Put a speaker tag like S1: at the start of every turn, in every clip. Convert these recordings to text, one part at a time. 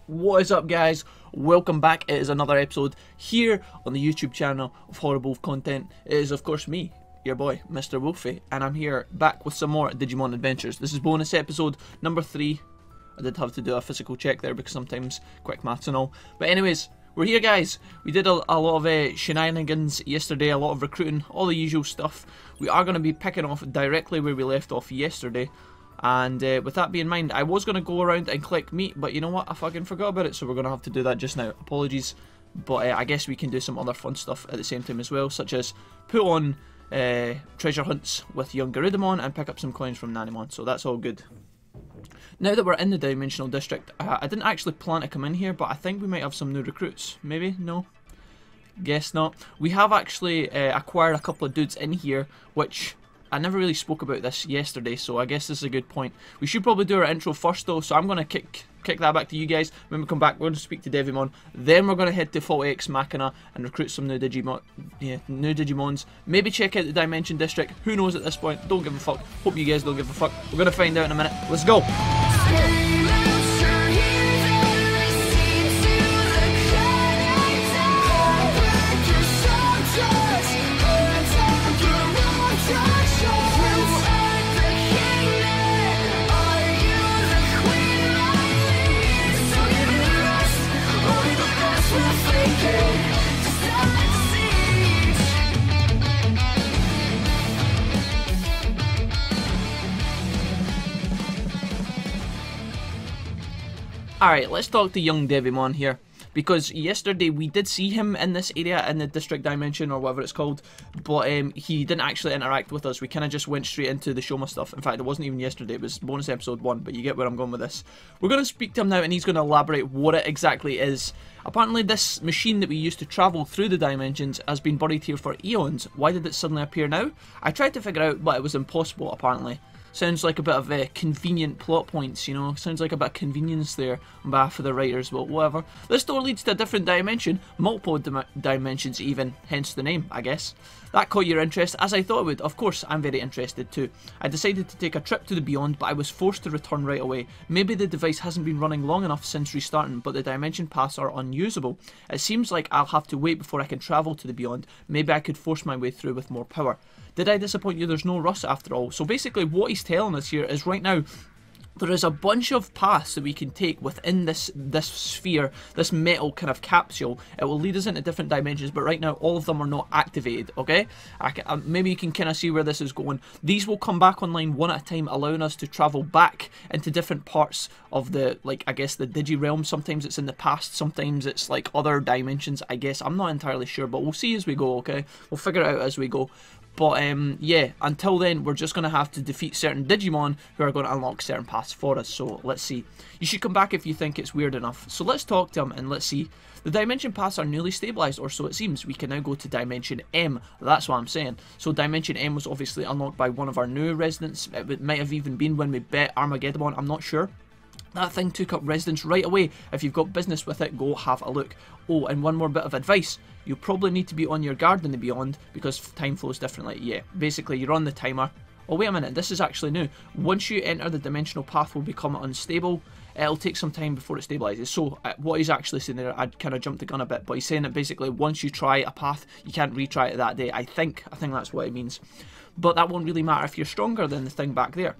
S1: What is up, guys? Welcome back. It is another episode here on the YouTube channel of Horrible Content. It is of course me, your boy Mr. Wolfie, and I'm here back with some more Digimon adventures. This is bonus episode number 3. I did have to do a physical check there because sometimes quick maths and all, but anyways, we're here, guys. We did a lot of shenanigans yesterday, a lot of recruiting, all the usual stuff. We are going to be picking off directly where we left off yesterday. And with that being in mind, I was going to go around and collect meat, but you know what? I fucking forgot about it, so we're going to have to do that just now. Apologies, but I guess we can do some other fun stuff at the same time as well, such as put on treasure hunts with young Garudamon and pick up some coins from Nanimon, so that's all good. Now that we're in the Dimensional District, I didn't actually plan to come in here, but I think we might have some new recruits. Maybe? No? Guess not. We have actually acquired a couple of dudes in here, which I never really spoke about this yesterday, so I guess this is a good point. We should probably do our intro first though, so I'm going to kick that back to you guys. When we come back, we're going to speak to Devimon, then we're going to head to Floatia Ex Machina and recruit some new Digimons. Maybe check out the Dimension District, who knows at this point, don't give a fuck. Hope you guys don't give a fuck. We're going to find out in a minute. Let's go! Alright, let's talk to young Devimon here, because yesterday we did see him in this area, in the District Dimension, or whatever it's called, but he didn't actually interact with us. We kind of just went straight into the Shoma stuff. In fact, it wasn't even yesterday, it was bonus episode 1, but you get where I'm going with this. We're going to speak to him now, and he's going to elaborate what it exactly is. Apparently this machine that we used to travel through the dimensions has been buried here for eons. Why did it suddenly appear now? I tried to figure out, but it was impossible apparently. Sounds like a bit of convenient plot points, you know. Sounds like a bit of convenience there on behalf of the writers, but whatever. This door leads to a different dimension, multiple dimensions even, hence the name, I guess. That caught your interest, as I thought it would. Of course, I'm very interested too. I decided to take a trip to the beyond, but I was forced to return right away. Maybe the device hasn't been running long enough since restarting, but the dimension paths are unusable. It seems like I'll have to wait before I can travel to the beyond. Maybe I could force my way through with more power. Did I disappoint you? There's no rush after all. So basically what he's telling us here is right now there is a bunch of paths that we can take within this sphere, this metal kind of capsule. It will lead us into different dimensions, but right now all of them are not activated, okay? Maybe you can kind of see where this is going. These will come back online one at a time, allowing us to travel back into different parts of the, like, I guess the Digi realm. Sometimes it's in the past, sometimes it's like other dimensions, I guess. I'm not entirely sure, but we'll see as we go, okay? We'll figure it out as we go. But yeah, until then, we're just going to have to defeat certain Digimon who are going to unlock certain paths for us. So let's see. You should come back if you think it's weird enough. So let's talk to him and let's see. The dimension paths are newly stabilized, or so it seems. We can now go to Dimension M. That's what I'm saying. So Dimension M was obviously unlocked by one of our new residents. It might have even been when we bet Armageddon. I'm not sure. That thing took up residence right away. If you've got business with it, go have a look. Oh, and one more bit of advice. You probably need to be on your guard in the beyond because time flows differently. Yeah, basically you're on the timer. Oh, wait a minute, this is actually new. Once you enter the dimensional path will become unstable. It'll take some time before it stabilizes. So what he's actually saying there, I'd kind of jumped the gun a bit, but he's saying that basically once you try a path, you can't retry it that day. I think that's what it means. But that won't really matter if you're stronger than the thing back there.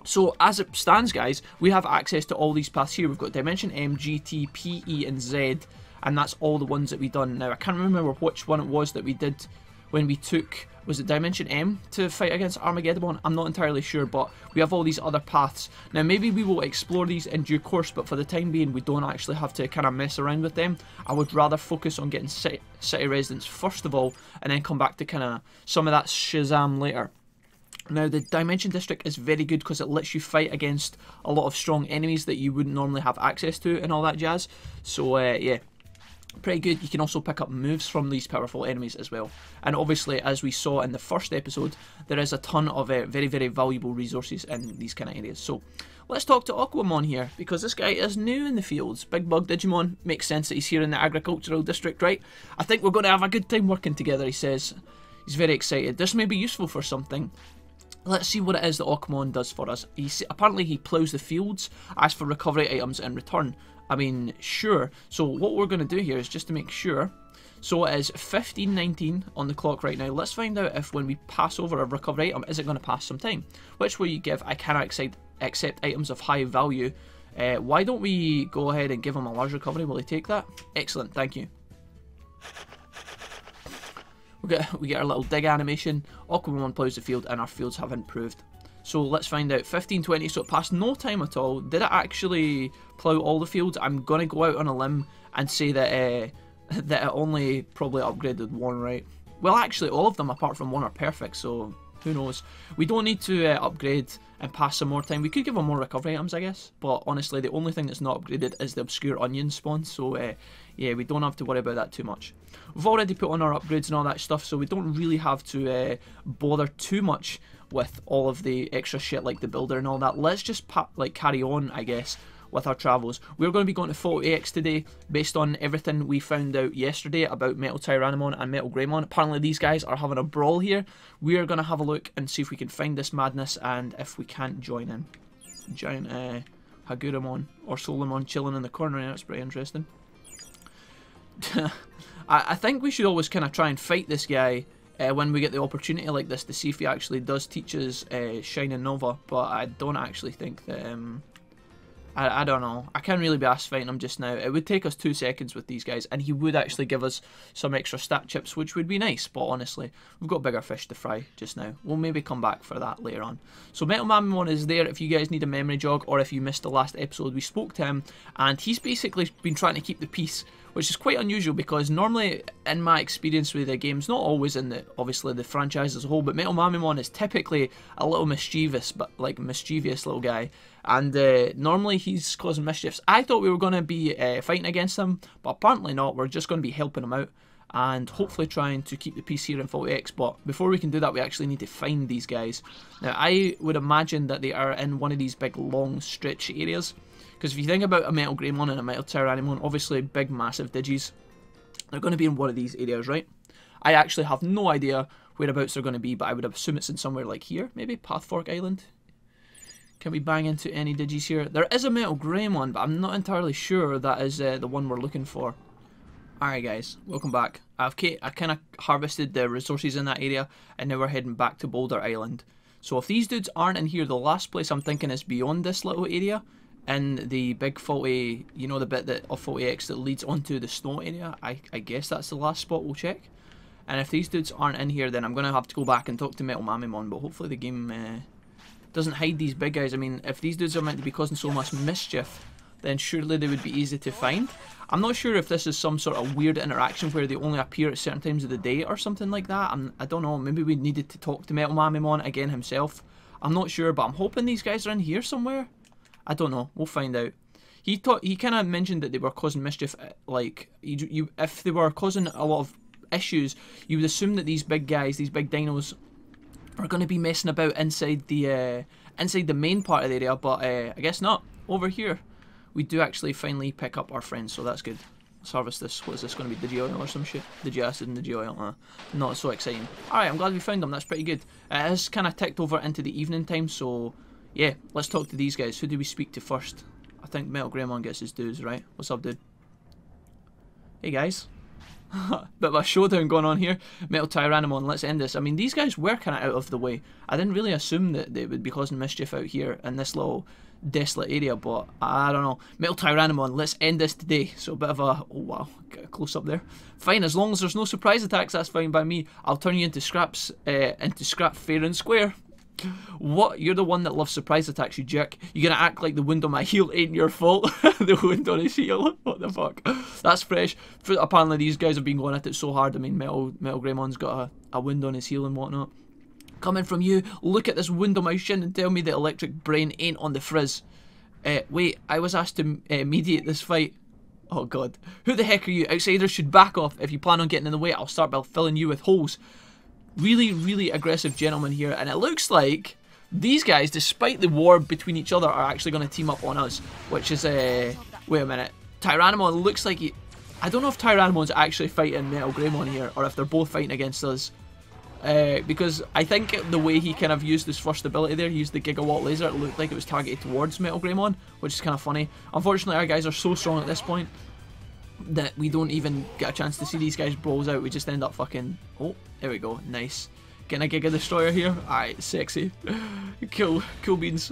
S1: So as it stands, guys, we have access to all these paths here. We've got Dimension M, G, T, P, E and Z, and that's all the ones that we've done. Now I can't remember which one it was that we did when we took, was it Dimension M to fight against Armageddon? I'm not entirely sure, but we have all these other paths. Now maybe we will explore these in due course, but for the time being we don't actually have to kind of mess around with them. I would rather focus on getting city residents first of all, and then come back to kind of some of that Shazam later. Now the Dimension District is very good because it lets you fight against a lot of strong enemies that you wouldn't normally have access to and all that jazz. So yeah, pretty good. You can also pick up moves from these powerful enemies as well. And obviously, as we saw in the first episode, there is a ton of very, very valuable resources in these kind of areas. So let's talk to Aquamon here, because this guy is new in the fields. Big Bug Digimon. Makes sense that he's here in the agricultural district, right? I think we're going to have a good time working together, he says. He's very excited. This may be useful for something. Let's see what it is that Okamon does for us. Apparently he plows the fields, asks for recovery items in return. I mean, sure. So what we're going to do here is just to make sure. So it is 15:19 on the clock right now. Let's find out if when we pass over a recovery item, is it going to pass some time? Which will you give? I cannot accept items of high value. Why don't we go ahead and give him a large recovery? Will he take that? Excellent, thank you. We get our little dig animation. Okamon plows the field and our fields have improved. So let's find out. 15:20, so it passed no time at all. Did it actually plow all the fields? I'm going to go out on a limb and say that that it only probably upgraded one, right? Well, actually, all of them apart from one are perfect, so who knows? We don't need to upgrade and pass some more time. We could give them more recovery items, I guess, but honestly, the only thing that's not upgraded is the obscure onion spawn, so yeah, we don't have to worry about that too much. We've already put on our upgrades and all that stuff, so we don't really have to bother too much with all of the extra shit like the builder and all that. Let's just carry on, I guess, with our travels. We're going to be going to Floatia today based on everything we found out yesterday about Metal Tyrannomon and Metal Greymon. Apparently these guys are having a brawl here. We are going to have a look and see if we can find this madness and if we can't join in. Giant Haguramon or Solomon chilling in the corner. Yeah, that's pretty interesting. I think we should always kind of try and fight this guy when we get the opportunity like this to see if he actually does teach us Shining Nova, but I don't actually think that... I don't know. I can't really be asked fighting him just now. It would take us 2 seconds with these guys, and he would actually give us some extra stat chips, which would be nice, but honestly, we've got bigger fish to fry just now. We'll maybe come back for that later on. So Metal Mamimon is there if you guys need a memory jog, or if you missed the last episode, we spoke to him, and he's basically been trying to keep the peace, which is quite unusual because normally, in my experience with the games, not always in obviously the franchise as a whole, but Metal Mamimon is typically a little mischievous, but like mischievous little guy, and normally he's causing mischiefs. I thought we were going to be fighting against him, but apparently not. We're just going to be helping him out and hopefully trying to keep the peace here in Fault X. But before we can do that, we actually need to find these guys. Now, I would imagine that they are in one of these big long stretch areas. Because if you think about a Metal Greymon and a Metal Tyrannomon, obviously big massive digis, they're going to be in one of these areas, right? I actually have no idea whereabouts they're going to be, but I would assume it's in somewhere like here, maybe Pathfork Island. Can we bang into any digis here? There is a Metal Greymon, but I'm not entirely sure that is the one we're looking for. Alright guys, welcome back. I kind of harvested the resources in that area, and now we're heading back to Boulder Island. So if these dudes aren't in here, the last place I'm thinking is beyond this little area, in the big faulty, you know, the bit of Faulty X that leads onto the snow area. I guess that's the last spot we'll check. And if these dudes aren't in here, then I'm going to have to go back and talk to Metal Mamimon, but hopefully the game doesn't hide these big guys. I mean, if these dudes are meant to be causing so much mischief, then surely they would be easy to find. I'm not sure if this is some sort of weird interaction where they only appear at certain times of the day or something like that. I don't know, maybe we needed to talk to Metal Mamimon again himself. I'm not sure, but I'm hoping these guys are in here somewhere. I don't know, we'll find out. He kind of mentioned that they were causing mischief, like, if they were causing a lot of issues, you would assume that these big guys, these big dinos, are going to be messing about inside the main part of the area, but I guess not. Over here, we do actually finally pick up our friends, so that's good. Let's harvest this. What is this going to be? Digioil or some shit? Digiacid and Digioil. Not so exciting. Alright, I'm glad we found them. That's pretty good. It has kind of ticked over into the evening time, so yeah, let's talk to these guys. Who do we speak to first? I think Metal Greymon gets his dues, right? What's up, dude? Hey, guys. Bit of a showdown going on here. Metal Tyrannomon, let's end this. I mean, these guys were kind of out of the way. I didn't really assume that they would be causing mischief out here in this little desolate area, but I don't know. Metal Tyrannomon, let's end this today. So a bit of a, oh wow, get a close up there. Fine, as long as there's no surprise attacks, that's fine by me. I'll turn you into scrap fair and square. What? You're the one that loves surprise attacks, you jerk. You're gonna act like the wound on my heel ain't your fault. The wound on his heel. What the fuck? That's fresh. Apparently these guys have been going at it so hard. I mean, Metal Greymon's got a wound on his heel and whatnot. Coming from you, look at this wound on my shin and tell me the electric brain ain't on the frizz. Wait, I was asked to mediate this fight. Oh god. Who the heck are you? Outsiders should back off. If you plan on getting in the way, I'll start by filling you with holes. Really, really aggressive gentleman here, and it looks like these guys, despite the war between each other, are actually going to team up on us, which is, wait a minute, Tyrannomon looks like he, I don't know if Tyrannomon's actually fighting Metal Greymon here, or if they're both fighting against us. because I think the way he kind of used his first ability there, he used the gigawatt laser, it looked like it was targeted towards Metal Greymon, which is kind of funny. Unfortunately, our guys are so strong at this point that we don't even get a chance to see these guys balls out. We just end up fucking... Oh, there we go. Nice. Getting a Giga Destroyer here. Alright, sexy. Cool beans.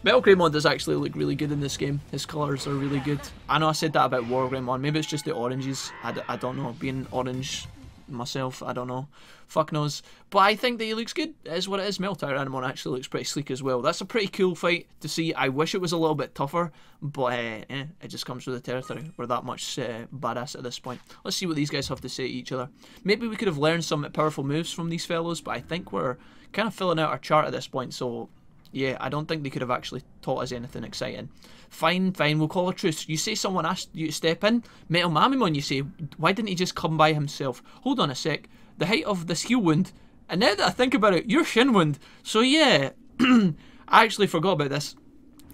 S1: Metal Greymon does actually look really good in this game. His colours are really good. I know I said that about War Greymon. Maybe it's just the oranges. I don't know. Being orange myself, I don't know. Fuck knows. But I think that he looks good. It is what it is. Metal Tyrannomon actually looks pretty sleek as well. That's a pretty cool fight to see. I wish it was a little bit tougher, but it just comes with the territory. We're that much badass at this point. Let's see what these guys have to say to each other. Maybe we could have learned some powerful moves from these fellows, but I think we're kind of filling out our chart at this point, so yeah, I don't think they could have actually taught us anything exciting. Fine, we'll call a truce. You say someone asked you to step in? Metal Mamimon, you say. Why didn't he just come by himself? Hold on a sec. The height of this heel wound, and now that I think about it, your shin wound. So yeah, I actually forgot about this.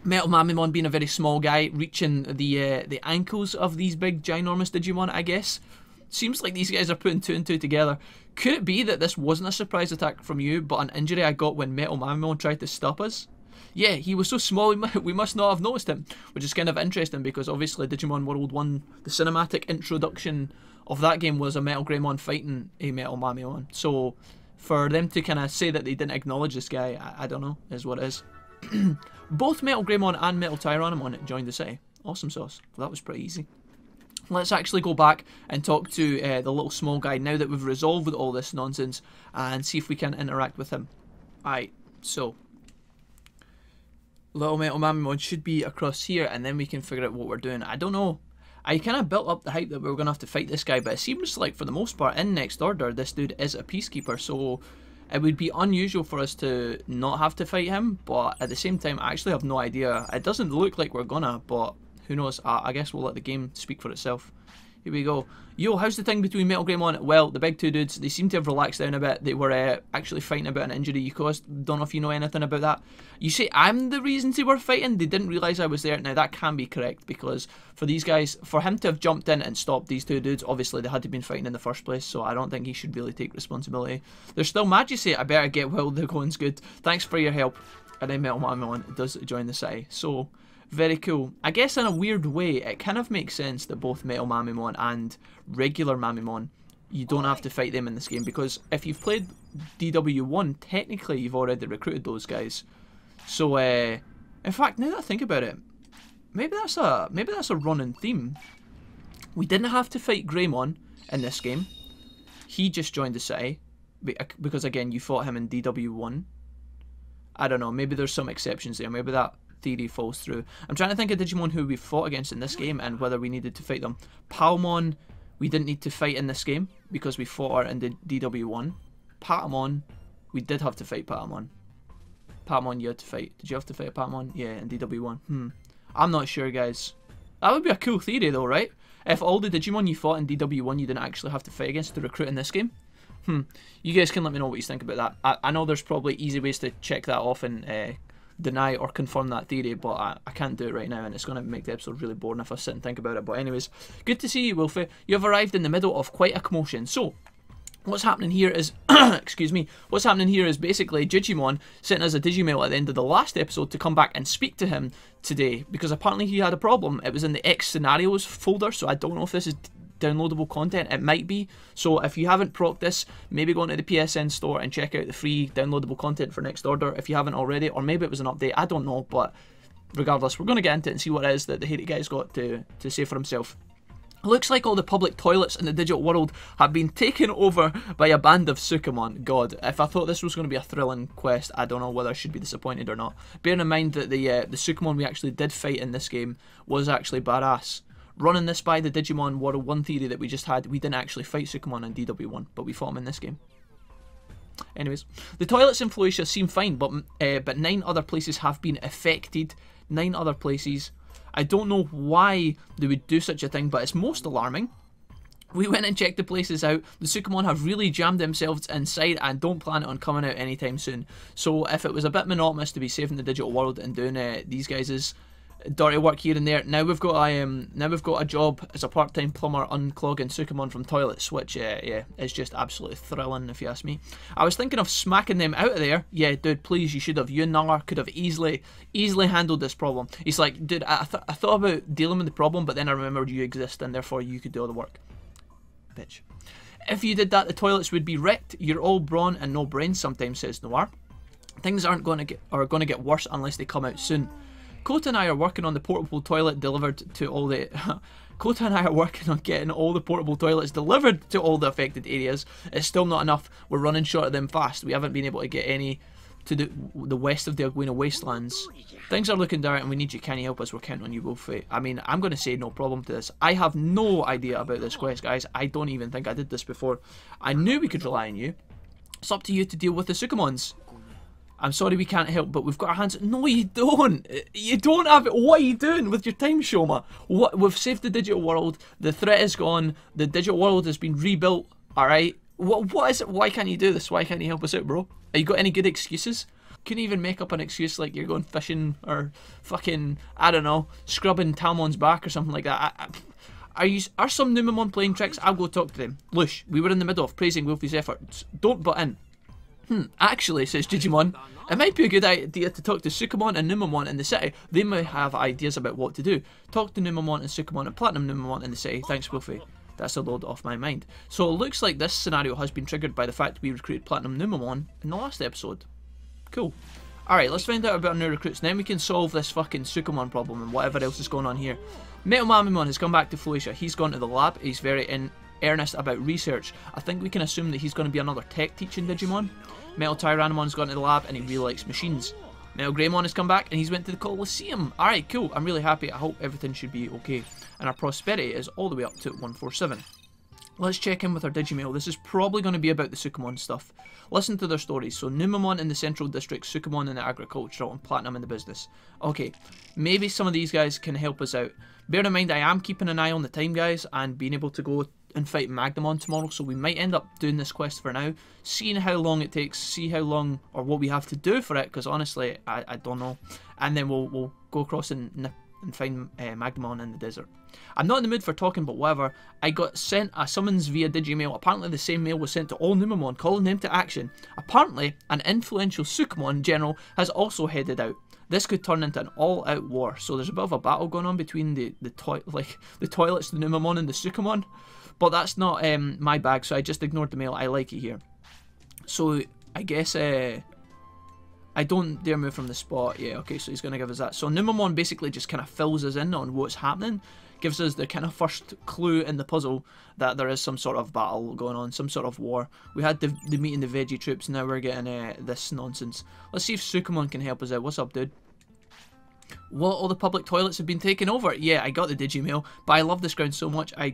S1: Metal Mamimon being a very small guy, reaching the ankles of these big ginormous Digimon, I guess. Seems like these guys are putting two and two together. Could it be that this wasn't a surprise attack from you, but an injury I got when Metal Mamimon tried to stop us? Yeah, he was so small we must not have noticed him, which is kind of interesting because obviously Digimon World 1, the cinematic introduction of that game was a Metal Greymon fighting a Metal Mamimon. So for them to kind of say that they didn't acknowledge this guy, I don't know, is what it is. Both Metal Greymon and Metal Tyrannomon joined the city. Awesome sauce. Well, that was pretty easy. Let's actually go back and talk to the little small guy now that we've resolved with all this nonsense and see if we can interact with him. Alright, so little Metal Mamimon should be across here and then we can figure out what we're doing. I don't know. I kind of built up the hype that we were going to have to fight this guy, but it seems like for the most part in Next Order this dude is a peacekeeper, so it would be unusual for us to not have to fight him, but at the same time I actually have no idea. It doesn't look like we're gonna, but who knows? I guess we'll let the game speak for itself. Here we go. Yo, how's the thing between Metal Greymon? Well, the big two dudes, they seem to have relaxed down a bit. They were actually fighting about an injury you caused. Don't know if you know anything about that. You say I'm the reason they were fighting? They didn't realise I was there. Now, that can be correct, because for these guys, for him to have jumped in and stopped these two dudes, obviously they had to have been fighting in the first place, so I don't think he should really take responsibility. They're still mad, you say? I better get well, the going's good. Thanks for your help. And then Metal Mamimon does join the city. So very cool. I guess in a weird way, it kind of makes sense that both Metal Mamimon and regular Mamimon, you don't have to fight them in this game, because if you've played DW1, technically you've already recruited those guys. So, in fact, now that I think about it, maybe that's a running theme. We didn't have to fight Greymon in this game. He just joined the city, because again, you fought him in DW1. I don't know, maybe there's some exceptions there, maybe that theory falls through. I'm trying to think of Digimon who we fought against in this game and whether we needed to fight them. Palmon, we didn't need to fight in this game because we fought her in the DW1. Patamon, we did have to fight Patamon. Patamon you had to fight. Did you have to fight Patamon? Yeah, in DW1. I'm not sure, guys. That would be a cool theory though, right? If all the Digimon you fought in DW1 you didn't actually have to fight against to recruit in this game. You guys can let me know what you think about that. I know there's probably easy ways to check that off and deny or confirm that theory, but I can't do it right now and it's going to make the episode really boring if I sit and think about it. But anyways, good to see you, Wolfie. You have arrived in the middle of quite a commotion. So what's happening here is excuse me, what's happening here is basically Jijimon sent us a Digimail at the end of the last episode to come back and speak to him today, because apparently he had a problem. It was in the X scenarios folder, so I don't know if this is downloadable content. It might be. So if you haven't procced this, maybe go into the PSN store and check out the free downloadable content for Next Order if you haven't already, or maybe it was an update, I don't know. But regardless, we're going to get into it and see what it is that the hairy guy's got to say for himself. Looks like all the public toilets in the digital world have been taken over by a band of Sukamon. God, if I thought this was going to be a thrilling quest, I don't know whether I should be disappointed or not. Bearing in mind that the Sukamon we actually did fight in this game was actually badass. Running this by the Digimon World 1 theory that we just had, we didn't actually fight Sukamon in DW1, but we fought him in this game. Anyways, the toilets in Floatia seem fine, but 9 other places have been affected. 9 other places. I don't know why they would do such a thing, but it's most alarming. We went and checked the places out. The Sukamon have really jammed themselves inside and don't plan on coming out anytime soon. So if it was a bit monotonous to be saving the digital world and doing these guys' dirty work here and there. Now we've got a job as a part-time plumber unclogging Sukamon from toilets, which yeah, is just absolutely thrilling if you ask me. I was thinking of smacking them out of there. Yeah, dude, please, you should have. You and Nala could have easily handled this problem. He's like, dude, I thought about dealing with the problem, but then I remembered you exist and therefore you could do all the work. Bitch. If you did that, the toilets would be wrecked. You're all brawn and no brains sometimes, says Noir. Things are going to get worse unless they come out soon. Kota and I are working on the portable toilet delivered to all the... Kota and I are working on getting all the portable toilets delivered to all the affected areas. It's still not enough. We're running short of them fast. We haven't been able to get any to the west of the Aguina wastelands. Things are looking dire and we need you. Can you help us? We're counting on you, Wolfie. I mean, I'm going to say no problem to this. I have no idea about this quest, guys. I don't even think I did this before. I knew we could rely on you. It's up to you to deal with the Sukamons. I'm sorry we can't help, but we've got our hands... No, you don't! You don't have it! What are you doing with your time, Shoma? What? We've saved the digital world. The threat is gone. The digital world has been rebuilt. Alright? What is it? Why can't you do this? Why can't you help us out, bro? Have you got any good excuses? Couldn't even make up an excuse like you're going fishing or fucking, I don't know, scrubbing Taomon's back or something like that. Are some Numamon playing tricks? I'll go talk to them. Lush, we were in the middle of praising Wolfie's efforts. Don't butt in. Actually, says Jijimon, it might be a good idea to talk to Sukamon and Numamon in the city. They might have ideas about what to do. Talk to Numamon and Sukamon and Platinum Numamon in the city. Thanks, Wolfie. That's a load off my mind. So it looks like this scenario has been triggered by the fact we recruited Platinum Numamon in the last episode. Cool. Alright, let's find out about our new recruits. Then we can solve this fucking Sukamon problem and whatever else is going on here. Metal Mamimon has come back to Floatia. He's gone to the lab. He's very in earnest about research. I think we can assume that he's going to be another tech teaching Digimon. Metal Tyrannomon's gone to the lab and he really likes machines. Metal Greymon has come back and he's went to the Colosseum. Alright, cool. I'm really happy. I hope everything should be okay. And our prosperity is all the way up to 147. Let's check in with our Digimail. This is probably going to be about the Sukamon stuff. Listen to their stories. So Numamon in the Central District, Sukamon in the Agricultural, and Platinum in the Business. Okay, maybe some of these guys can help us out. Bear in mind I am keeping an eye on the time, guys, and being able to go and fight Magnamon tomorrow, so we might end up doing this quest for now, seeing how long it takes, see how long or what we have to do for it, because honestly I don't know, and then we'll go across and find Magnamon in the desert. I'm not in the mood for talking, but whatever. I got sent a summons via Digimail. Apparently the same mail was sent to all Numamon, calling them to action. Apparently an influential Sukamon general has also headed out. This could turn into an all-out war, so there's a bit of a battle going on between the toilets, the Numamon and the Sukamon. But that's not my bag, so I just ignored the mail. I like it here. So I guess I don't dare move from the spot. Yeah, okay, so he's going to give us that. So Numamon basically just kind of fills us in on what's happening. Gives us the kind of first clue in the puzzle that there is some sort of battle going on, some sort of war. We had the meeting the Veggie troops, now we're getting this nonsense. Let's see if Sukamon can help us out. What's up, dude? What, all the public toilets have been taken over? Yeah, I got the Digimail, but I love this ground so much I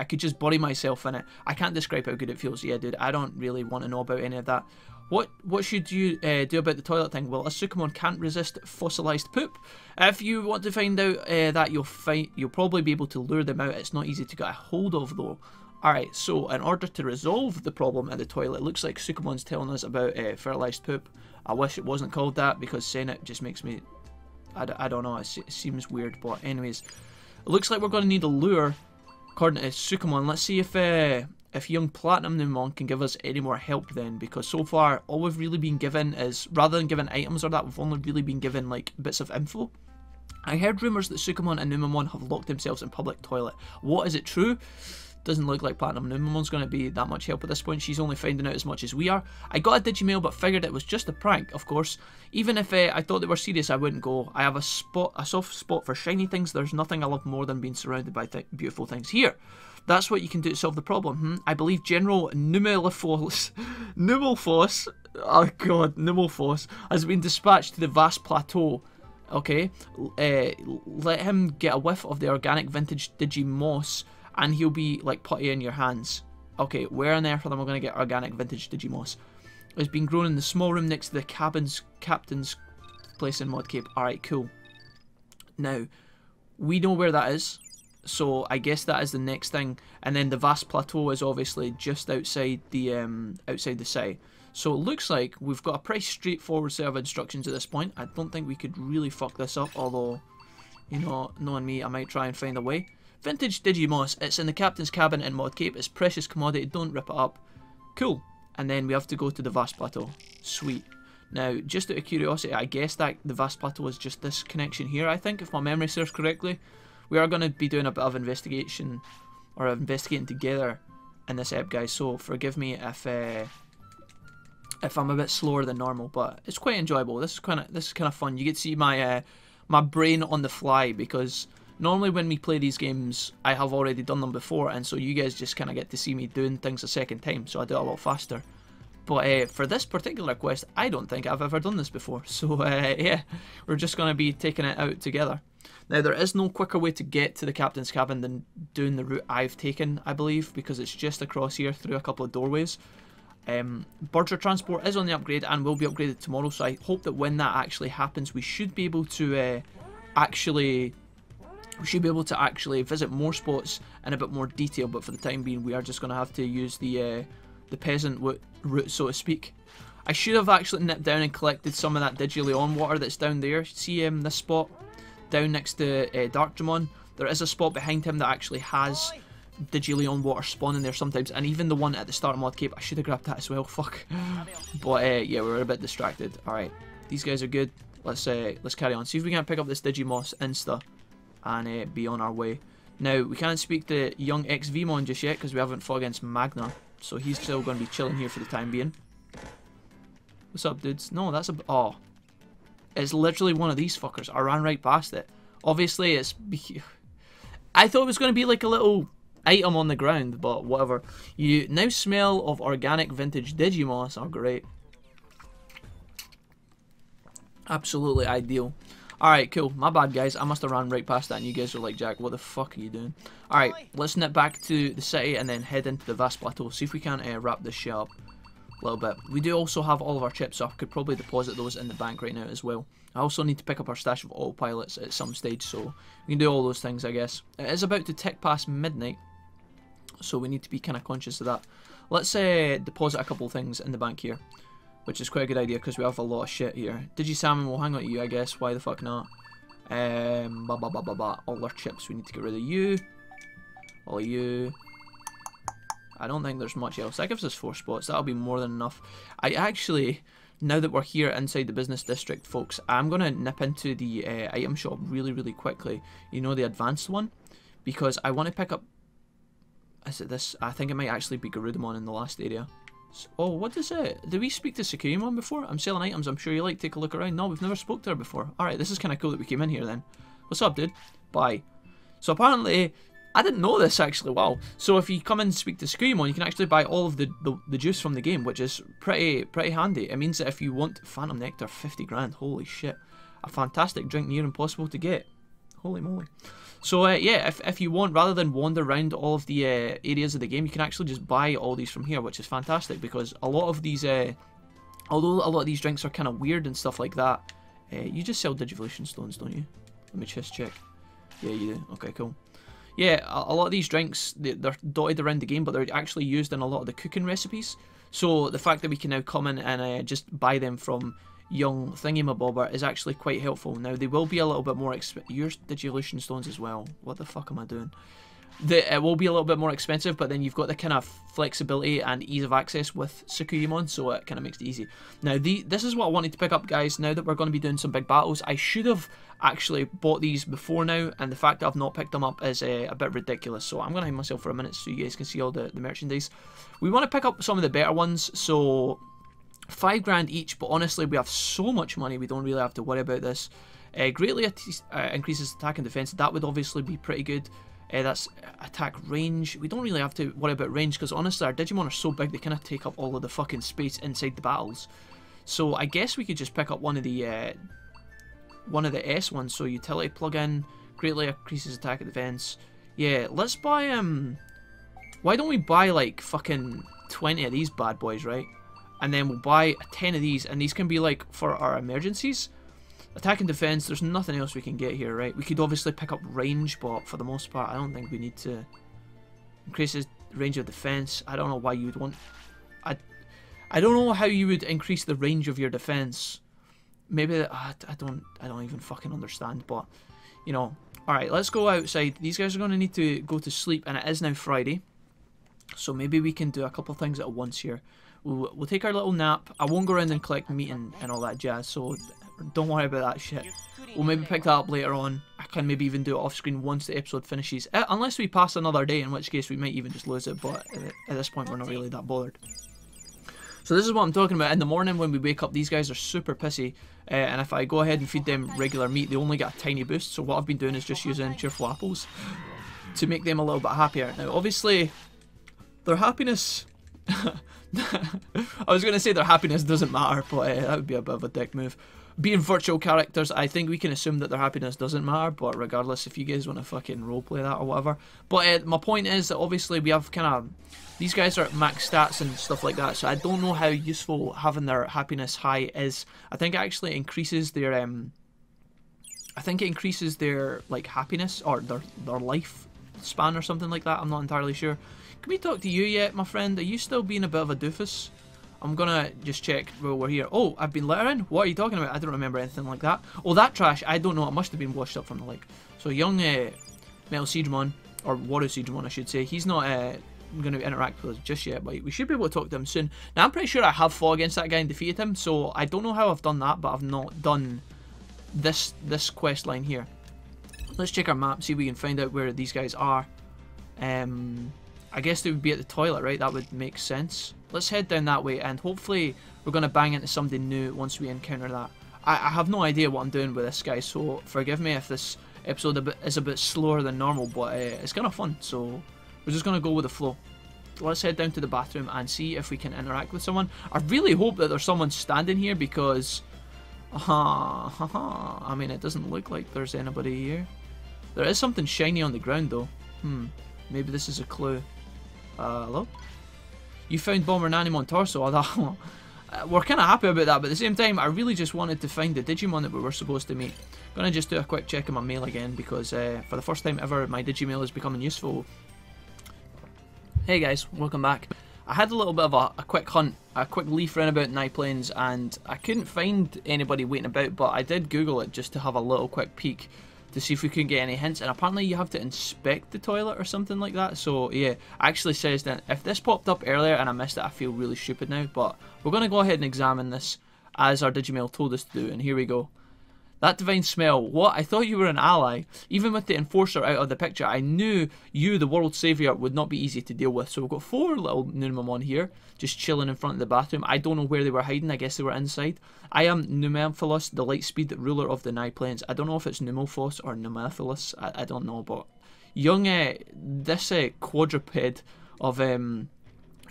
S1: could just bury myself in it. I can't describe how good it feels. Yeah, dude, I don't really want to know about any of that. What should you do about the toilet thing? Well, a Sukamon can't resist fossilized poop. If you want to find out that, you'll probably be able to lure them out. It's not easy to get a hold of, though. Alright, so in order to resolve the problem at the toilet, it looks like Sukamon's telling us about fertilized poop. I wish it wasn't called that, because saying it just makes me... I don't know, it seems weird, but anyways. It looks like we're going to need a lure, according to Sukamon. Let's see if young Platinum Numamon can give us any more help then, because so far all we've really been given is, rather than given items or that, we've only really been given like bits of info. I heard rumours that Sukamon and Numamon have locked themselves in public toilet. What, is it true? Doesn't look like Platinum Numamon's going to be that much help at this point. She's only finding out as much as we are. I got a Digimail but figured it was just a prank, of course. Even if I thought they were serious, I wouldn't go. I have a soft spot for shiny things. There's nothing I love more than being surrounded by beautiful things. Here, that's what you can do to solve the problem. I believe General Numilphos, oh god, Numilphos, has been dispatched to the vast plateau. Okay, let him get a whiff of the organic vintage Digimoss, and he'll be like putty in your hands. Okay, where on earth am I going to get organic vintage Digimoss? It's been grown in the small room next to the captain's place in Mudcape. Alright, cool. Now, we know where that is, so I guess that is the next thing. And then the vast plateau is obviously just outside the city. So it looks like we've got a pretty straightforward set of instructions at this point. I don't think we could really fuck this up, although You know, knowing me, I might try and find a way. Vintage Digimon. It's in the captain's cabin in Mod Cape. It's precious commodity. Don't rip it up. Cool. And then we have to go to the vast plateau. Sweet. Now, just out of curiosity, I guess that the vast plateau is just this connection here, I think, if my memory serves correctly. We are going to be doing a bit of investigation, or investigating together in this ep, guys, so forgive me if I'm a bit slower than normal, but it's quite enjoyable. This is kind of fun. You get to see my my brain on the fly, because normally when we play these games, I have already done them before, and so you guys just kind of get to see me doing things a second time, so I do it a lot faster. But for this particular quest, I don't think I've ever done this before, so yeah, we're just going to be taking it out together. Now, there is no quicker way to get to the captain's cabin than doing the route I've taken, I believe, because it's just across here through a couple of doorways. Burger transport is on the upgrade and will be upgraded tomorrow, so I hope that when that actually happens, we should be able to actually visit more spots in a bit more detail. But for the time being, we are just going to have to use the peasant route, so to speak. I should have actually nipped down and collected some of that Digimon water that's down there. See this spot down next to Digimon? There is a spot behind him that actually has Digimon water spawning there sometimes, and even the one at the start of Mod Cape, I should have grabbed that as well, fuck. But yeah, we were a bit distracted. Alright, these guys are good. Let's carry on. See if we can't pick up this Digimon insta and be on our way. Now, we can't speak to young XVmon just yet because we haven't fought against Magna, so he's still going to be chilling here for the time being. What's up, dudes? No, that's a... Oh. It's literally one of these fuckers. I ran right past it. Obviously, it's... I thought it was going to be like a little item on the ground, but whatever. You now smell of organic vintage Digimon. Oh, great. Absolutely ideal. Alright, cool. My bad, guys. I must have ran right past that, and you guys are like, Jack, what the fuck are you doing? Alright, let's nip back to the city and then head into the vast plateau. See if we can wrap this shit up a little bit. We do also have all of our chips, so I could probably deposit those in the bank right now as well. I also need to pick up our stash of autopilots at some stage, so we can do all those things, I guess. It is about to tick past midnight, so we need to be kind of conscious of that. Let's deposit a couple of things in the bank here, which is quite a good idea because we have a lot of shit here. Digisalmon will hang on to you, I guess. Why the fuck not? All our chips, we need to get rid of you. All of you. I don't think there's much else. That gives us 4 spots. That'll be more than enough. I actually, now that we're here inside the business district, folks, I'm going to nip into the item shop really, really quickly. You know, the advanced one. Because I want to pick up... Is it this? I think it might actually be Garudamon in the last area. Oh, what is it? Did we speak to Sakuyamon before? I'm selling items. I'm sure you like. Take a look around. No, we've never spoke to her before. Alright, this is kind of cool that we came in here then. What's up, dude? Bye. So apparently... I didn't know this actually, wow. So if you come and speak to Sakuyamon, you can actually buy all of the juice from the game, which is pretty handy. It means that if you want Phantom Nectar, 50 grand, holy shit. A fantastic drink near impossible to get. Holy moly. So yeah, if you want, rather than wander around all of the areas of the game, you can actually just buy all these from here, which is fantastic, because a lot of these, although a lot of these drinks are kind of weird and stuff like that, you just sell Digivolution stones, don't you? Let me just check. Yeah, you do. Okay, cool. Yeah, a lot of these drinks, they're dotted around the game, but they're actually used in a lot of the cooking recipes. So the fact that we can now come in and just buy them from young thingy-mabobber is actually quite helpful. Now, they will be a little bit more expensive. Yours Digivolution stones as well. What the fuck am I doing? It will be a little bit more expensive, but then you've got the kind of flexibility and ease of access with Sakuyamon, so it kind of makes it easy. Now, this is what I wanted to pick up, guys. Now that we're going to be doing some big battles, I should have actually bought these before now, and the fact that I've not picked them up is a bit ridiculous. So I'm going to hide myself for a minute so you guys can see all the merchandise. We want to pick up some of the better ones, so 5 grand each, but honestly, we have so much money, we don't really have to worry about this. Greatly increases attack and defense. That would obviously be pretty good. That's attack range. We don't really have to worry about range because honestly our Digimon are so big they kind of take up all of the fucking space inside the battles. So I guess we could just pick up one of the S ones. So utility plug-in greatly increases attack and defense. Yeah, let's buy why don't we buy like fucking 20 of these bad boys, right? And then we'll buy 10 of these, and these can be like for our emergencies. Attack and defense, there's nothing else we can get here, right? We could obviously pick up range, but for the most part, I don't think we need to. Increases range of defense. I don't know why you would want... I don't know how you would increase the range of your defense. Maybe... I don't even fucking understand, but... you know. Alright, let's go outside. These guys are going to need to go to sleep, and it is now Friday. So maybe we can do a couple things at once here. We'll take our little nap. I won't go around and collect meat and all that jazz, so don't worry about that shit. We'll maybe pick that up later on. I can maybe even do it off screen once the episode finishes. Unless we pass another day, in which case we might even just lose it, but at this point we're not really that bothered. So this is what I'm talking about. In the morning when we wake up, these guys are super pissy, and if I go ahead and feed them regular meat, they only get a tiny boost. So what I've been doing is just using cheerful apples to make them a little bit happier. Now obviously their happiness I was going to say their happiness doesn't matter, but that would be a bit of a dick move. Being virtual characters, I think we can assume that their happiness doesn't matter, but regardless, if you guys want to fucking roleplay that or whatever. But my point is that obviously we have kind of... These guys are at max stats and stuff like that, so I don't know how useful having their happiness high is. I think it actually increases their... I think it increases their, like, happiness, or their life span or something like that. I'm not entirely sure. Can we talk to you yet, my friend? Are you still being a bit of a doofus? I'm gonna just check while we're here. Oh, I've been littering? What are you talking about? I don't remember anything like that. Oh, that trash, I don't know. It must have been washed up from the lake. So young Metal Siegmon, or Water Siegmon I should say, he's not going to interact with us just yet, but we should be able to talk to him soon. Now, I'm pretty sure I have fought against that guy and defeated him, so I don't know how I've done that, but I've not done this quest line here. Let's check our map, see if we can find out where these guys are. I guess they would be at the toilet, right? That would make sense. Let's head down that way, and hopefully we're going to bang into something new once we encounter that. I have no idea what I'm doing with this guy, so forgive me if this episode is a bit slower than normal, but it's kind of fun, so we're just going to go with the flow. Let's head down to the bathroom and see if we can interact with someone. I really hope that there's someone standing here, because... I mean, it doesn't look like there's anybody here. There is something shiny on the ground, though. Maybe this is a clue. Hello? You found Bomber Nanimon Torso. Oh, we're kind of happy about that, but at the same time, I really just wanted to find the Digimon that we were supposed to meet. Gonna just do a quick check of my mail again, because for the first time ever, my Digimail is becoming useful. Hey guys, welcome back. I had a little bit of a quick hunt, a quick leaf round about Night and I couldn't find anybody waiting about, but I did Google it just to have a little quick peek to see if we could get any hints, and apparently you have to inspect the toilet or something like that. So yeah, actually says that if this popped up earlier and I missed it, I feel really stupid now, but we're going to go ahead and examine this as our Digimail told us to do, and here we go. That divine smell. What? I thought you were an ally. Even with the enforcer out of the picture, I knew you, the world saviour, would not be easy to deal with. So we've got 4 little Numemon here, just chilling in front of the bathroom. I don't know where they were hiding. I guess they were inside. I am Numemphalos, the lightspeed ruler of the Nigh Plains. I don't know if it's Numophos or Numemphalos. I don't know, but young this quadruped of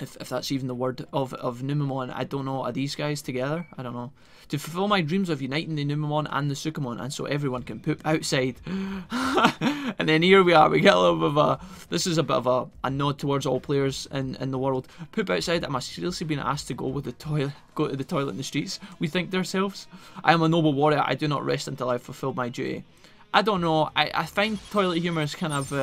S1: if that's even the word, of Numemon, I don't know, are these guys together? I don't know. To fulfill my dreams of uniting the Numemon and the Sukamon, and so everyone can poop outside. And then here we are, we get a little bit of a, this is a bit of a nod towards all players in the world. Poop outside, am I seriously being asked to go to the toilet in the streets? We think to ourselves. I am a noble warrior, I do not rest until I've fulfilled my duty. I don't know, I find toilet humour is kind of...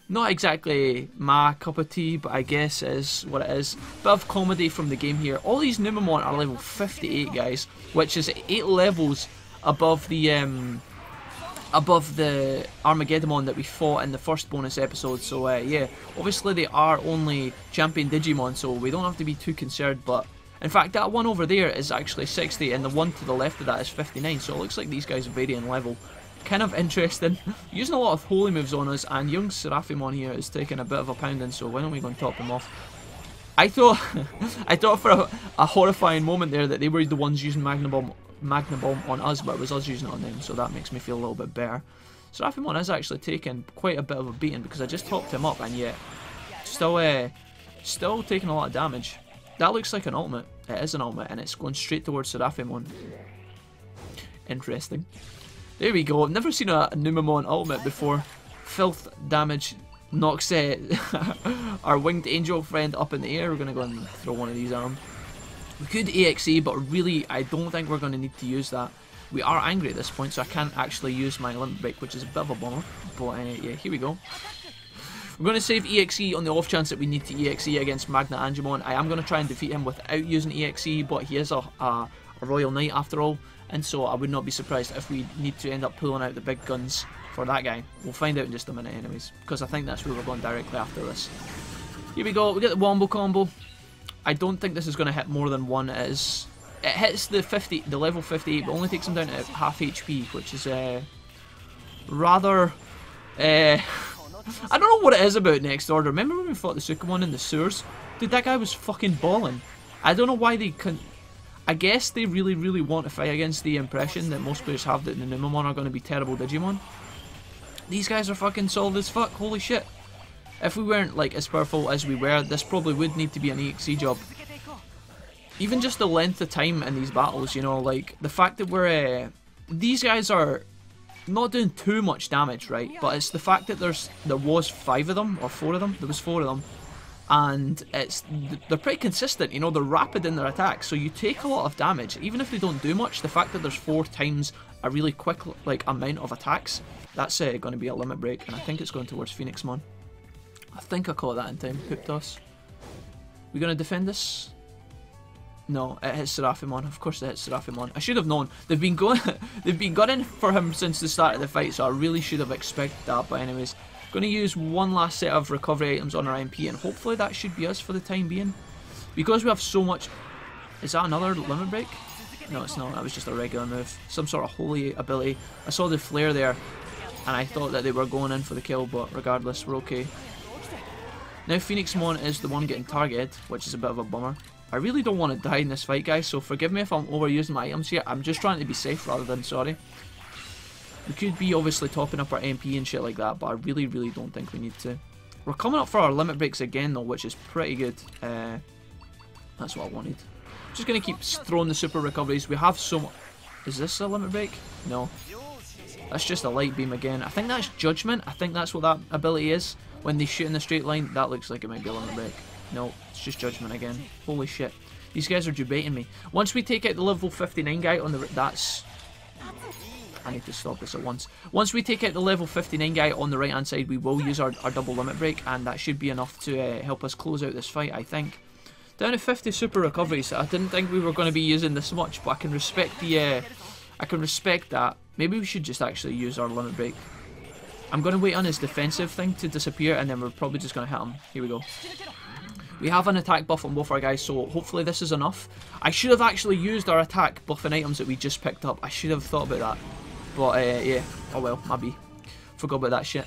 S1: not exactly my cup of tea, but I guess it is what it is. Bit of comedy from the game here. All these Numemon are level 58, guys, which is 8 levels above the Armageddon that we fought in the first bonus episode. So yeah, obviously they are only champion Digimon, so we don't have to be too concerned. But in fact, that one over there is actually 60, and the one to the left of that is 59. So it looks like these guys vary in level. Kind of interesting. Using a lot of holy moves on us, and young Seraphimon here is taking a bit of a pounding, so why don't we go and top them off? I thought for a horrifying moment there that they were the ones using Magna Bomb on us, but it was us using it on them, so that makes me feel a little bit better. Seraphimon is actually taking quite a bit of a beating, because I just topped him up, and yet still taking a lot of damage. That looks like an ultimate. It is an ultimate, and it's going straight towards Seraphimon. Interesting. There we go. I've never seen a Numemon ultimate before. Filth damage knocks our winged angel friend up in the air. We're going to go and throw one of these at him. We could EXE, but really I don't think we're going to need to use that. We are angry at this point, so I can't actually use my limit break, which is a bit of a bummer. But yeah, here we go. We're going to save EXE on the off chance that we need to EXE against Magna Angemon. I am going to try and defeat him without using EXE, but he is a Royal Knight after all. And so I would not be surprised if we need to end up pulling out the big guns for that guy. We'll find out in just a minute anyways, because I think that's where we're going directly after this. Here we go, we get the Wombo combo. I don't think this is going to hit more than one. It hits the level 58, but only takes him down to half HP, which is rather... I don't know what it is about Next Order. Remember when we fought the Sukamon in the sewers? Dude, that guy was fucking balling. I don't know why they couldn't... I guess they really, really want to fight against the impression that most players have that the Numemon are going to be terrible Digimon. These guys are fucking solid as fuck, holy shit. If we weren't like as powerful as we were, this probably would need to be an EXE job. Even just the length of time in these battles, you know, like the fact that we're... these guys are not doing too much damage, right? But it's the fact that there was 5 of them, or 4 of them, there was 4 of them. And they're pretty consistent, you know, they're rapid in their attacks, so you take a lot of damage. Even if they don't do much, the fact that there's 4 times a really quick like amount of attacks, that's going to be a limit break, and I think it's going towards Phoenixmon. I think I caught that in time. Poop toss. We going to defend this? No, it hits Seraphimon. Of course it hits Seraphimon. I should have known. They've been gunning for him since the start of the fight, so I really should have expected that. But anyways, going to use one last set of recovery items on our MP, and hopefully that should be us for the time being. Because we have so much... Is that another limit break? No, it's not. That was just a regular move. Some sort of holy ability. I saw the flare there, and I thought that they were going in for the kill, but regardless, we're okay. Now Phoenixmon is the one getting targeted, which is a bit of a bummer. I really don't want to die in this fight, guys, so forgive me if I'm overusing my items here. I'm just trying to be safe rather than sorry. We could be obviously topping up our MP and shit like that, but I really, really don't think we need to. We're coming up for our limit breaks again though, which is pretty good. That's what I wanted. Just going to keep throwing the super recoveries. We have so much... Is this a limit break? No. That's just a light beam again. I think that's Judgment. I think that's what that ability is. When they shoot in the straight line, that looks like it might be a limit break. No, it's just Judgment again. Holy shit. These guys are debating me. Once we take out the level 59 guy on the... That's... I need to stop this at once. Once we take out the level 59 guy on the right hand side, we will use our double limit break, and that should be enough to help us close out this fight, I think. Down to 50 super recoveries. I didn't think we were going to be using this much, but I can respect the... I can respect that. Maybe we should just actually use our limit break. I'm going to wait on his defensive thing to disappear, and then we're probably just going to hit him. Here we go. We have an attack buff on both our guys, so hopefully this is enough. I should have actually used our attack buffing items that we just picked up. I should have thought about that. But, yeah. Oh well, maybe. Forgot about that shit.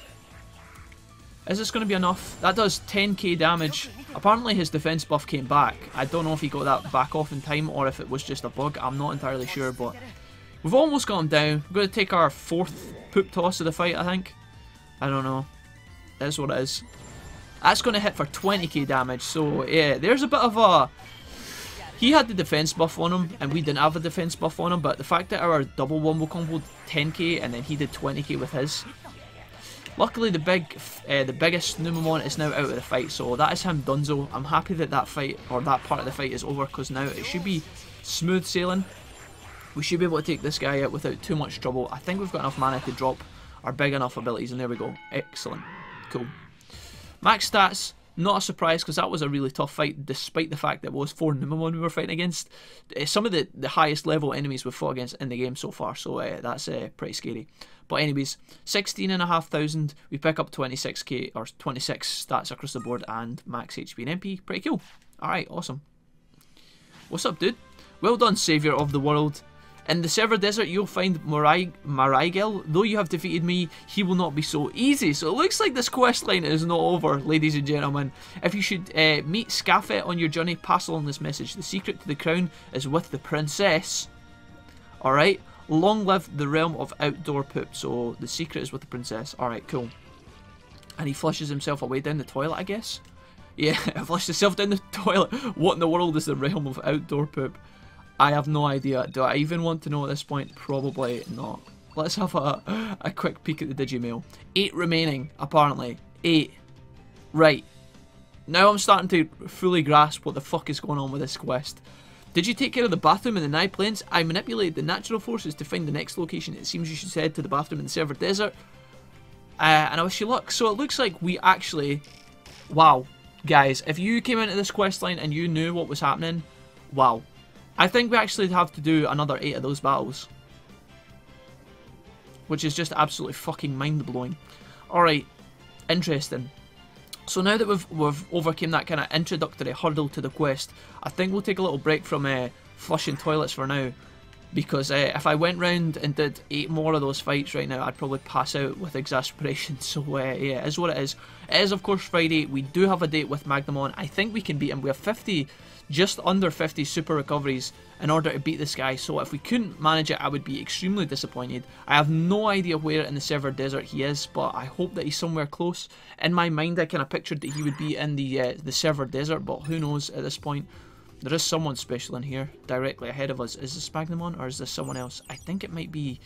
S1: Is this going to be enough? That does 10k damage. Apparently his defense buff came back. I don't know if he got that back off in time or if it was just a bug. I'm not entirely sure, but we've almost got him down. We're going to take our 4th poop toss of the fight, I think. I don't know. It is what it is. That's going to hit for 20k damage, so yeah, there's a bit of a... He had the defense buff on him, and we didn't have a defense buff on him, but the fact that our double wombo combo 10k, and then he did 20k with his... Luckily, the biggest Numemon is now out of the fight, so that is him donezo. I'm happy that that fight, or that part of the fight is over, because now it should be smooth sailing. We should be able to take this guy out without too much trouble. I think we've got enough mana to drop our big enough abilities, and there we go. Excellent. Cool. Max stats, not a surprise, because that was a really tough fight, despite the fact that it was 4 Numemon we were fighting against. Some of the highest level enemies we've fought against in the game so far, so that's pretty scary. But anyways, 16,500, we pick up 26k, or 26 stats across the board, and max HP and MP. Pretty cool. Alright, awesome. What's up, dude? Well done, saviour of the world. In the Server Desert, you'll find Marigel. Though you have defeated me, he will not be so easy. So it looks like this quest line is not over, ladies and gentlemen. If you should meet Scaffet on your journey, pass along this message. The secret to the crown is with the princess. Alright. Long live the realm of outdoor poop. So the secret is with the princess. Alright, cool. And he flushes himself away down the toilet, I guess. Yeah, flushed himself down the toilet. What in the world is the realm of outdoor poop? I have no idea. Do I even want to know at this point? Probably not. Let's have a quick peek at the Digimail. 8 remaining, apparently. 8. Right. Now I'm starting to fully grasp what the fuck is going on with this quest. Did you take care of the bathroom in the Nye Plains? I manipulated the natural forces to find the next location. It seems you should head to the bathroom in the Server Desert. And I wish you luck. So it looks like we actually... Wow. Guys, if you came into this quest line and you knew what was happening, wow. I think we actually have to do another 8 of those battles. which is just absolutely fucking mind-blowing. Alright, interesting. So now that we've overcame that kind of introductory hurdle to the quest, I think we'll take a little break from flushing toilets for now. Because if I went round and did 8 more of those fights right now, I'd probably pass out with exasperation. So yeah, it is what it is. It is of course Friday. We do have a date with Magnamon. I think we can beat him. We have 50, just under 50 super recoveries in order to beat this guy. So if we couldn't manage it, I would be extremely disappointed. I have no idea where in the Server Desert he is, but I hope that he's somewhere close. In my mind, I kind of pictured that he would be in the Server Desert, but who knows at this point. There is someone special in here, directly ahead of us. Is this Magnamon or is this someone else? I think it might be.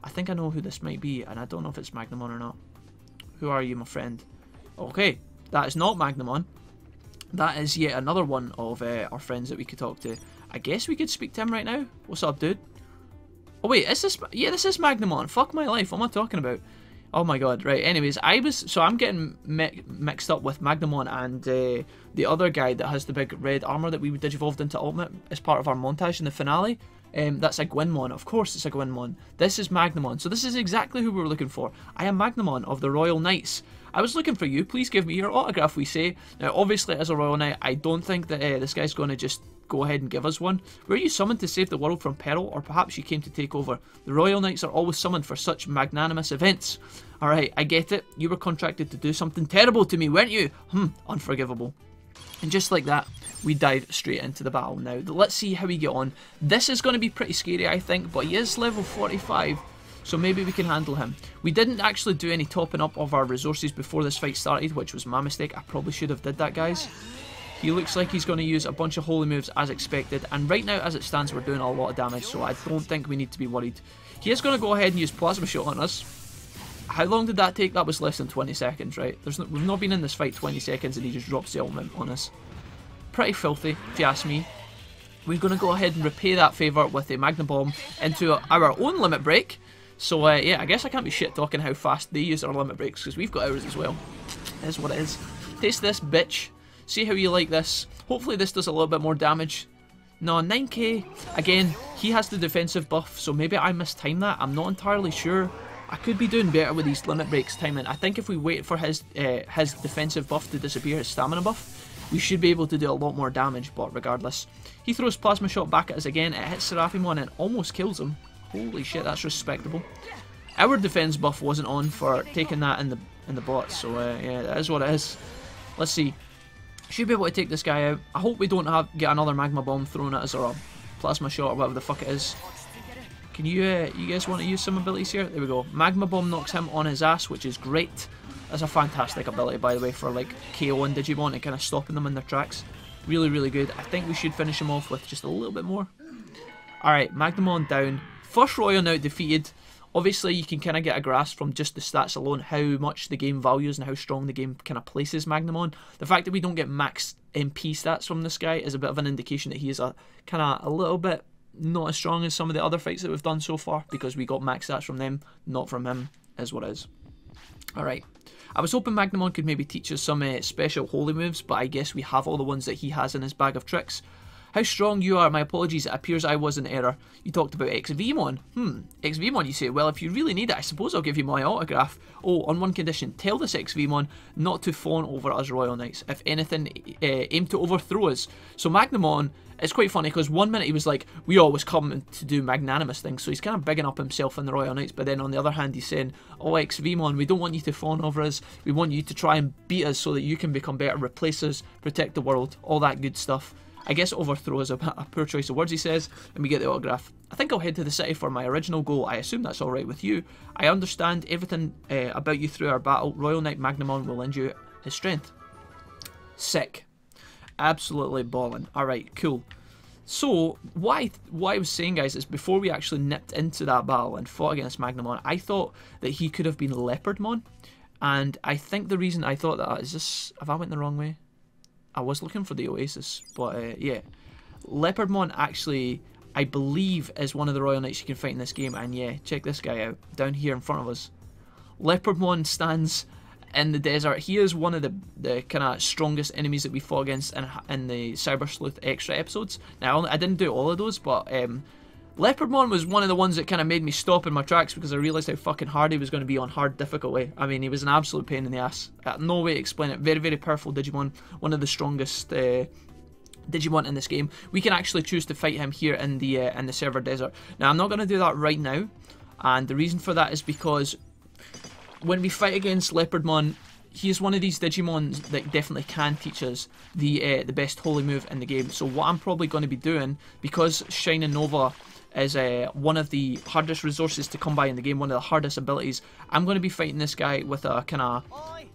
S1: I think I know who this might be, and I don't know if it's Magnamon or not. Who are you, my friend? Okay, that is not Magnamon. That is yet another one of our friends that we could talk to. I guess we could speak to him right now. What's up, dude? Oh wait, is this? Yeah, this is Magnamon. Fuck my life. What am I talking about? Oh my god, right, anyways, I'm getting mixed up with Magnamon and the other guy that has the big red armour that we digivolved into Ultimate as part of our montage in the finale. That's a Gwynmon, of course it's a Gwynmon. This is Magnamon, so this is exactly who we were looking for. I am Magnamon of the Royal Knights. I was looking for you, please give me your autograph, we say. Now obviously as a Royal Knight, I don't think that this guy's going to just go ahead and give us one. Were you summoned to save the world from peril, or perhaps you came to take over? The Royal Knights are always summoned for such magnanimous events. Alright, I get it. You were contracted to do something terrible to me, weren't you? Unforgivable. And just like that, we dive straight into the battle now. Let's see how we get on. This is going to be pretty scary, I think, but he is level 45, so maybe we can handle him. We didn't actually do any topping up of our resources before this fight started, which was my mistake. I probably should have did that, guys. He looks like he's going to use a bunch of holy moves as expected, and right now as it stands we're doing a lot of damage, so I don't think we need to be worried. He is going to go ahead and use Plasma Shot on us. How long did that take? That was less than 20 seconds, right? We've not been in this fight 20 seconds and he just drops the ultimate on us. Pretty filthy, if you ask me. We're going to go ahead and repay that favour with a Magna Bomb into our own limit break. So yeah, I guess I can't be shit talking how fast they use our limit breaks, because we've got ours as well. It is what it is. Taste this, bitch. See how you like this. Hopefully this does a little bit more damage. No, 9k. Again, he has the defensive buff, so maybe I mistimed that. I'm not entirely sure. I could be doing better with these limit breaks timing. I think if we wait for his defensive buff to disappear, his stamina buff, we should be able to do a lot more damage, but regardless. He throws Plasma Shot back at us again. It hits Seraphimon and almost kills him. Holy shit, that's respectable. Our defense buff wasn't on for taking that in the bot, so yeah, that is what it is. Let's see. Should be able to take this guy out. I hope we don't get another Magma Bomb thrown at us, or a Plasma Shot, or whatever the fuck it is. Can you guys want to use some abilities here? There we go. Magma Bomb knocks him on his ass, which is great. That's a fantastic ability, by the way, for like KOing Digimon and kind of stopping them in their tracks. Really, really good. I think we should finish him off with just a little bit more. Alright, Magnamon down. First Royal Knight defeated. Obviously, you can kind of get a grasp from just the stats alone how much the game values and how strong the game kind of places Magnamon. The fact that we don't get max MP stats from this guy is a bit of an indication that he is a kind of a little bit not as strong as some of the other fights that we've done so far, because we got max stats from them, not from him, is what it is. Alright. I was hoping Magnamon could maybe teach us some special holy moves, but I guess we have all the ones that he has in his bag of tricks. How strong you are, my apologies, it appears I was in error. You talked about XVmon. XVmon, you say. Well, if you really need it, I suppose I'll give you my autograph. Oh, on one condition, tell this XVmon not to fawn over us Royal Knights. If anything, aim to overthrow us. So Magnamon, it's quite funny, because 1 minute he was like, we always come to do magnanimous things, so he's kind of bigging up himself in the Royal Knights, but then on the other hand he's saying, oh XVmon, we don't want you to fawn over us, we want you to try and beat us so that you can become better, replace us, protect the world, all that good stuff. I guess overthrow is a poor choice of words, he says, and we get the autograph. I think I'll head to the city for my original goal. I assume that's alright with you. I understand everything about you through our battle. Royal Knight Magnamon will lend you his strength. Sick. Absolutely balling. Alright, cool. So, what I was saying, guys, is before we actually nipped into that battle and fought against Magnamon, I thought that he could have been Leopardmon. And I think the reason I thought that is this... Have I went the wrong way? I was looking for the Oasis, but yeah. Leopardmon actually, I believe, is one of the Royal Knights you can fight in this game. And yeah, check this guy out, down here in front of us. Leopardmon stands in the desert. He is one of the kind of strongest enemies that we fought against in the Cyber Sleuth Extra episodes. Now, I didn't do all of those, but Leopardmon was one of the ones that kind of made me stop in my tracks because I realised how fucking hard he was going to be on hard difficulty. I mean, he was an absolute pain in the ass. No way to explain it. Very, very powerful Digimon. One of the strongest Digimon in this game. We can actually choose to fight him here in the server desert. Now, I'm not going to do that right now. And the reason for that is because when we fight against Leopardmon, he is one of these Digimons that definitely can teach us the best holy move in the game. So what I'm probably going to be doing, because Shining Nova is one of the hardest resources to come by in the game, one of the hardest abilities, I'm going to be fighting this guy with a kind of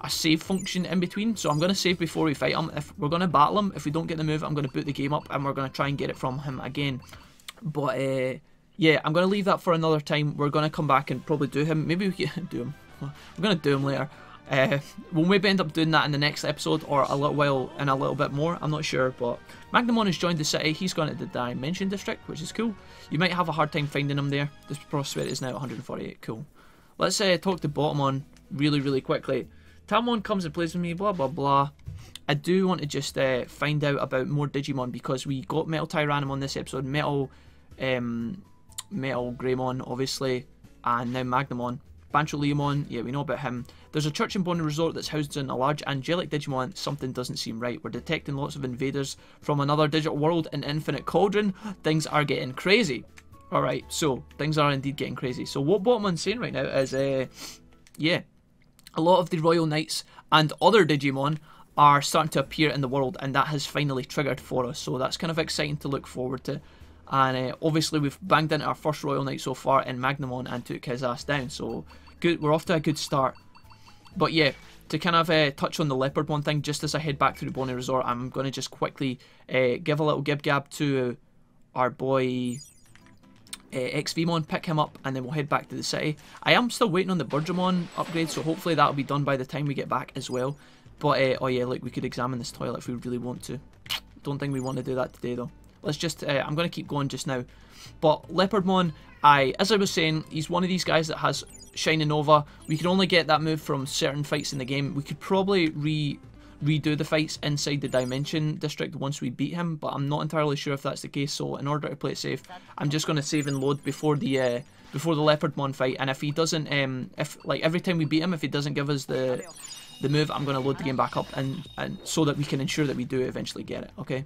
S1: a save function in between. So I'm going to save before we fight him. If we're going to battle him, if we don't get the move, I'm going to boot the game up and we're going to try and get it from him again. But yeah, I'm going to leave that for another time. We're going to come back and probably do him. Maybe we can do him. We're going to do him later. We'll maybe end up doing that in the next episode or a little while in a little bit more. I'm not sure, but Magnamon has joined the city. He's gone to the Dimension District, which is cool. You might have a hard time finding him there. This prosperity is now 148. Cool. Let's talk to Bottomon really, really quickly. Taomon comes and plays with me, blah, blah, blah. I do want to just find out about more Digimon because we got Metal Tyrannomon this episode, Metal Greymon, obviously, and now Magnamon. Bancho-Leomon, yeah, we know about him. There's a church in Bonnie Resort that's housed in a large angelic Digimon. Something doesn't seem right. We're detecting lots of invaders from another digital world in Infinite Cauldron. Things are getting crazy. Alright, so, things are indeed getting crazy. So what Bottomon's saying right now is, yeah, a lot of the Royal Knights and other Digimon are starting to appear in the world, and that has finally triggered for us. So that's kind of exciting to look forward to. And obviously we've banged into our first Royal Knight so far in Magnamon and took his ass down. So good, we're off to a good start. But yeah, to kind of touch on the Leopardmon thing, just as I head back through Bonnie Resort, I'm going to just quickly give a little gib-gab to our boy XVmon, pick him up, and then we'll head back to the city. I am still waiting on the Birdramon upgrade, so hopefully that'll be done by the time we get back as well. But, oh yeah, look, we could examine this toilet if we really want to. Don't think we want to do that today, though. Let's just, I'm going to keep going just now. But Leopardmon, as I was saying, he's one of these guys that has Shining Nova. We can only get that move from certain fights in the game. We could probably redo the fights inside the Dimension District once we beat him, but I'm not entirely sure if that's the case. So in order to play it safe, I'm just going to save and load before the Leopardmon fight. And if he doesn't, if like every time we beat him, if he doesn't give us the move, I'm going to load the game back up and so that we can ensure that we do eventually get it. Okay.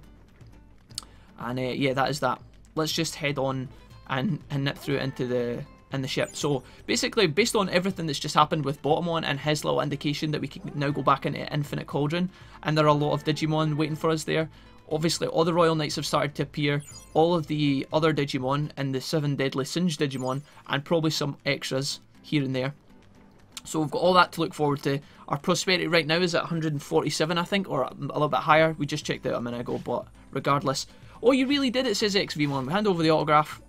S1: And yeah, that is that. Let's just head on and nip through into the ship. So basically, based on everything that's just happened with Bottomon and his little indication that we can now go back into Infinite Cauldron, and there are a lot of Digimon waiting for us there. Obviously, all the Royal Knights have started to appear, all of the other Digimon, and the 7 Deadly Singe Digimon, and probably some extras here and there. So we've got all that to look forward to. Our prosperity right now is at 147, I think, or a little bit higher. We just checked out a minute ago, but regardless. Oh, you really did it, says XVmon. We hand over the autograph.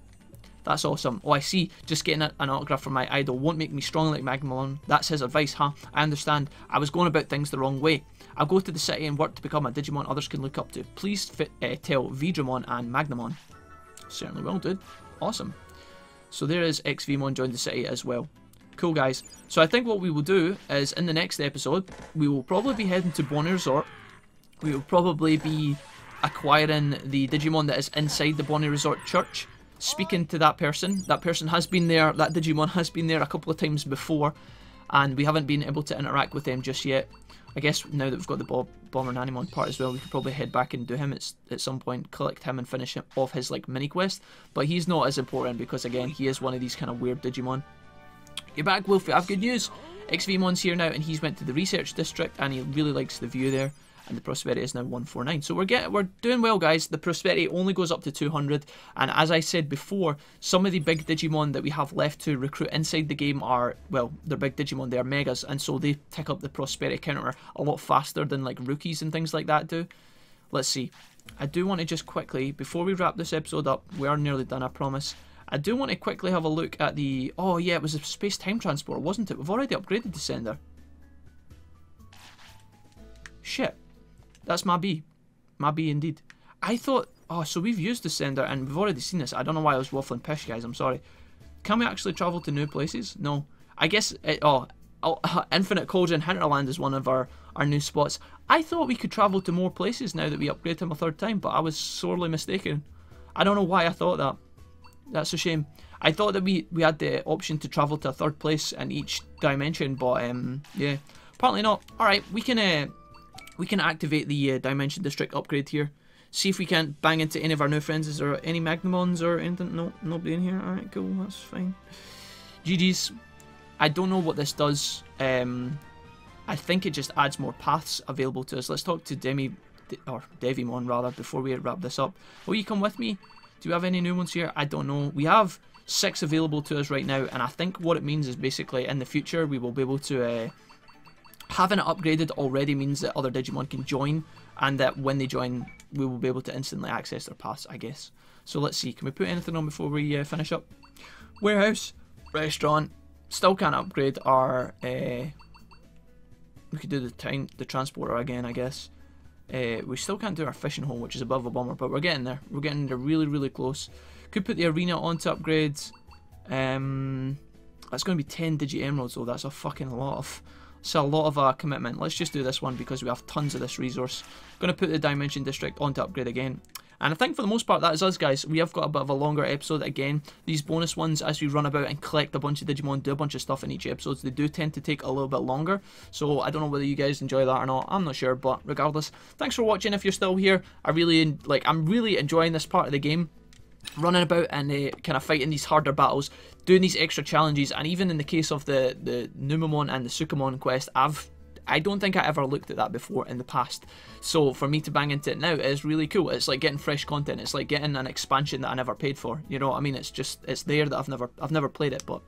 S1: That's awesome. Oh, I see. Just getting an autograph from my idol won't make me strong like Magnamon. That's his advice, huh? I understand. I was going about things the wrong way. I'll go to the city and work to become a Digimon others can look up to. Please tell Vidramon and Magnamon. Certainly will, dude. Awesome. So there is XVmon joined the city as well. Cool, guys. So I think what we will do is, in the next episode, we will probably be heading to Bonnie Resort. We will probably be acquiring the Digimon that is inside the Bonnie Resort Church, speaking to that person. That person has been there, that Digimon has been there a couple of times before, and we haven't been able to interact with them just yet. I guess now that we've got the Bomber Nanimon part as well, we could probably head back and do him at some point, collect him and finish off his like mini quest. But he's not as important because again, he is one of these kind of weird Digimon. You're back, Wolfie. I have good news. XVmon's here now, and he's went to the research district, and he really likes the view there. And the prosperity is now 149. So we're doing well, guys. The prosperity only goes up to 200. And as I said before, some of the big Digimon that we have left to recruit inside the game are, well, they're big Digimon. They're megas, and so they tick up the prosperity counter a lot faster than like rookies and things like that do. Let's see. I do want to just quickly, before we wrap this episode up, we are nearly done, I promise. I do want to quickly have a look at the... Oh yeah, it was a space-time transporter, wasn't it? We've already upgraded the sender. Shit. That's my B. My B indeed. I thought... Oh, so we've used the sender and we've already seen this. I don't know why I was waffling pish, guys. I'm sorry. Can we actually travel to new places? No. I guess... Infinite Cauldron Hinterland is one of our new spots. I thought we could travel to more places now that we upgrade him a third time, but I was sorely mistaken. I don't know why I thought that. That's a shame. I thought that we had the option to travel to a third place in each dimension, but yeah, apparently not. Alright, we can activate the Dimension District upgrade here. See if we can't bang into any of our new friends. Is there any Magnamons or anything? No, nobody in here. Alright, cool, that's fine. GG's. I don't know what this does. I think it just adds more paths available to us. Let's talk to Devimon rather, before we wrap this up. Will you come with me? Do we have any new ones here? I don't know. We have 6 available to us right now, and I think what it means is basically in the future we will be able to... having it upgraded already means that other Digimon can join, and that when they join we will be able to instantly access their paths, I guess. So let's see, can we put anything on before we finish up? Warehouse, restaurant, still can't upgrade our... we could do the transporter again, I guess. We still can't do our fishing hole, which is above a bummer, but we're getting there. We're getting there really, really close. Could put the arena on to upgrade. That's going to be 10 Digi Emeralds, though. That's a fucking lot of... It's a lot of commitment. Let's just do this one because we have tons of this resource. Going to put the Dimension District on to upgrade again. And I think for the most part that is us, guys. We have got a bit of a longer episode again. These bonus ones, as we run about and collect a bunch of Digimon, do a bunch of stuff in each episode, they do tend to take a little bit longer. So I don't know whether you guys enjoy that or not. I'm not sure, but regardless, thanks for watching. If you're still here, I'm really enjoying this part of the game. Running about and kind of fighting these harder battles, doing these extra challenges, and even in the case of the Numemon and the Sukamon quest, I don't think I ever looked at that before in the past. So for me to bang into it now is really cool. It's like getting fresh content. It's like getting an expansion that I never paid for. You know what I mean? It's just, it's there that I've never played it, but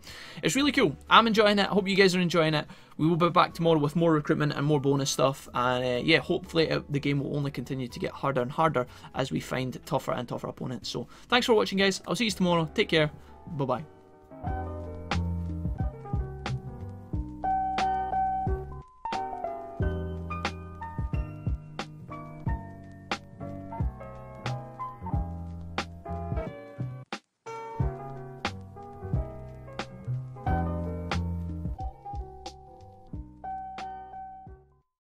S1: it's really cool. I'm enjoying it. I hope you guys are enjoying it. We will be back tomorrow with more recruitment and more bonus stuff. And yeah, hopefully the game will only continue to get harder and harder as we find tougher and tougher opponents. So thanks for watching, guys. I'll see you tomorrow. Take care. Bye-bye.